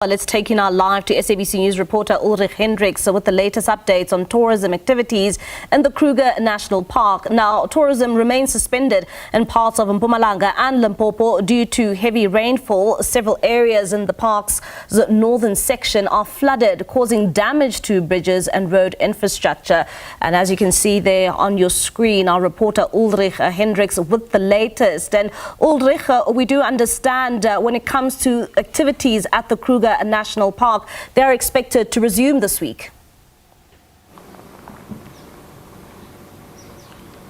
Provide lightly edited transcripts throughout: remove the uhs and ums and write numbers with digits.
Let's take you now live to SABC News reporter Ulrich Hendricks with the latest updates on tourism activities in the Kruger National Park. Now, tourism remains suspended in parts of Mpumalanga and Limpopo due to heavy rainfall. Several areas in the park's northern section are flooded, causing damage to bridges and road infrastructure. And as you can see there on your screen, our reporter Ulrich Hendricks with the latest. And Ulrich, we do understand when it comes to activities at the Kruger National Park, they are expected to resume this week.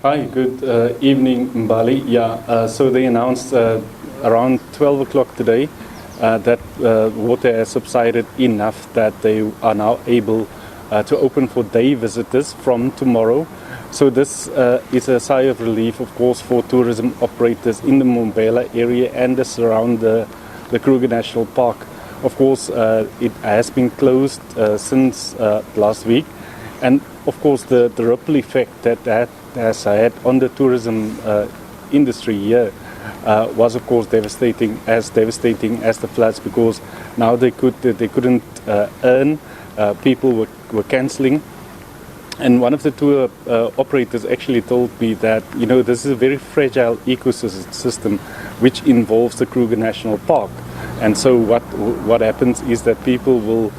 Hi, good evening, Mbali. Yeah, so they announced around 12 o'clock today that water has subsided enough that they are now able to open for day visitors from tomorrow. So this is a sigh of relief, of course, for tourism operators in the Mpumalanga area and the surround the Kruger National Park. Of course, it has been closed since last week, and of course the ripple effect that has had on the tourism industry here was of course devastating as the floods, because now they couldn't earn. People were cancelling, and one of the tour operators actually told me that, you know, this is a very fragile ecosystem which involves the Kruger National Park. And so what happens is that people will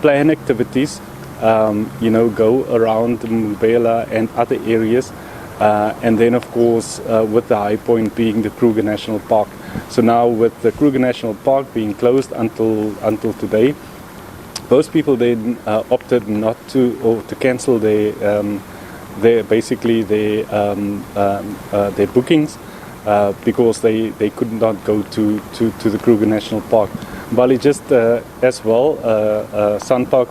plan activities, go around Mpumalanga and other areas, and then of course with the high point being the Kruger National Park. So now with the Kruger National Park being closed until today, those people then opted not to, or to cancel their bookings. Because they could not go to the Kruger National Park. Bali just as well, Sunpark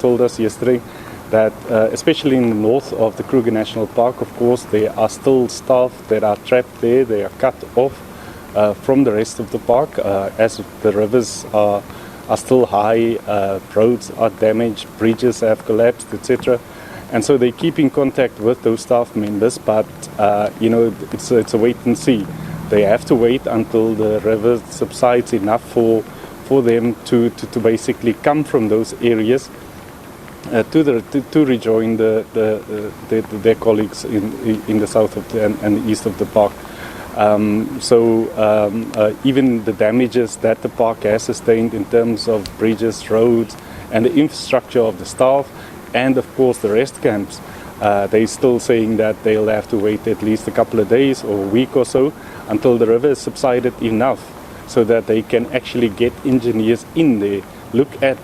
told us yesterday that especially in the north of the Kruger National Park, of course, there are still staff that are trapped there. They are cut off from the rest of the park as the rivers are still high, roads are damaged, bridges have collapsed, etc. And so they keep in contact with those staff members, but it's a wait and see. They have to wait until the river subsides enough for them to basically come from those areas to rejoin their colleagues in the south of and the east of the park. Even the damages that the park has sustained in terms of bridges, roads, and the infrastructure of the staff, and of course the rest camps, they're still saying that they'll have to wait at least a couple of days or a week or so until the river has subsided enough so that they can actually get engineers in there, look at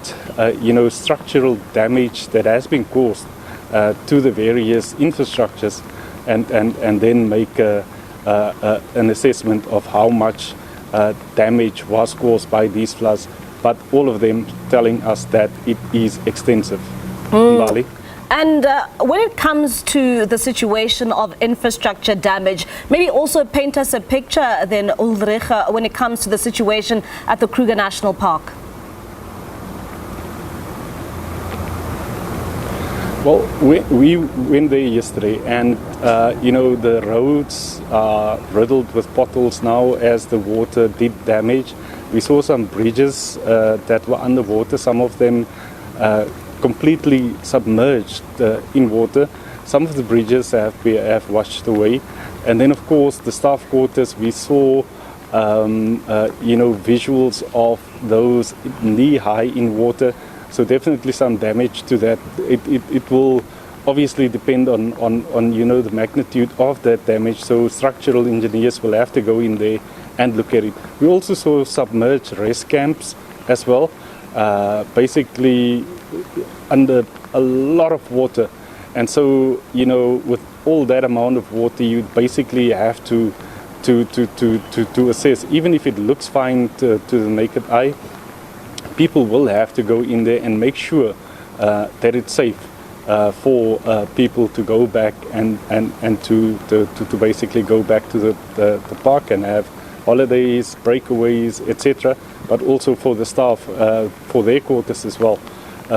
structural damage that has been caused to the various infrastructures, and then make an assessment of how much damage was caused by these floods. But all of them telling us that it is extensive. Bali. And when it comes to the situation of infrastructure damage, maybe also paint us a picture then, Ulrich, when it comes to the situation at the Kruger National Park. Well, we went there yesterday, and the roads are riddled with potholes now as the water did damage. We saw some bridges that were underwater, some of them completely submerged in water. Some of the bridges have washed away, and then of course the staff quarters, we saw visuals of those knee high in water. So definitely some damage to that. It will obviously depend on the magnitude of that damage. So structural engineers will have to go in there and look at it. We also saw submerged rest camps as well, basically under a lot of water. And so, with all that amount of water, you basically have to assess. Even if it looks fine to the naked eye, people will have to go in there and make sure that it's safe for people to go back and to basically go back to the park and have holidays, breakaways, etc. But also for the staff, for their quarters as well,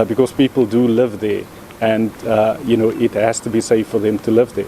because people do live there, and it has to be safe for them to live there.